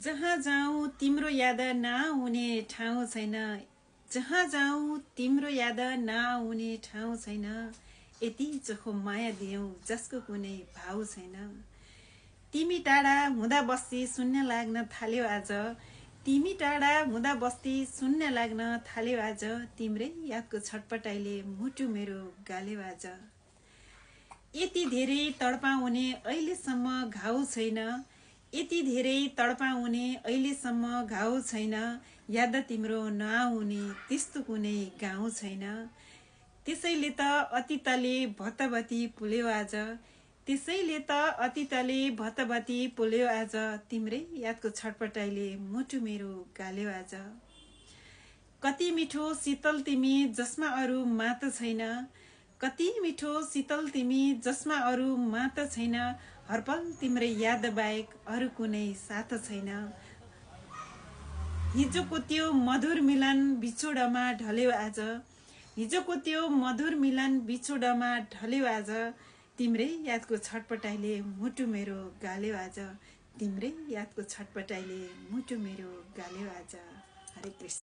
जहाँ जाऊँ तिम्रो याद नआउने ठाउँ छैन। जहाँ जाऊँ तिम्रो याद नआउने ठाउँ छैन। यति चोखो माया दियौ जसको कुनै भाउ छैन। तिमी टाढा हुँदा बस्ती शून्य लाग्न थाल्यो आज। तिमी टाढा हुँदा बस्ती शून्य लाग्न थाल्यो आज। तिम्रै यादको छटपटाइले मुटु मेरो गाल्यो आज। यति धेरै तडपाउने अहिलेसम्म घाउ छैन। यति धेरै तडपाउने अहिलेसम्म घाउ छैन। याद तिम्रो नआउने त्यस्तो कुनै गाउँ छैन। त्यसैले त अतीतले भतभती पुल्यो आज। त्यसैले त अतीतले भतभती पुल्यो आज। तिम्रै यादको छटपटाइले मुटु मेरो गाल्यो आज। कति मिठो शीतल तिमी जसमा अरू मात छैन। कति मिठो शीतल तिमी जसमा अरू मात छैन। हरपल तिम्रै याद बाहेक अरू कुनै साथ छैन। हिजोको त्यो मधुर मिलन बिछोडमा ढल्यो आज। हिजोको त्यो मधुर मिलन बिछोडमा ढल्यो आज। तिम्रै यादको छटपटाइले मुटु मेरो गाल्यो आज। तिम्रै यादको छटपटाइले मुटु मेरो गाल्यो आज। हरे कृष्ण।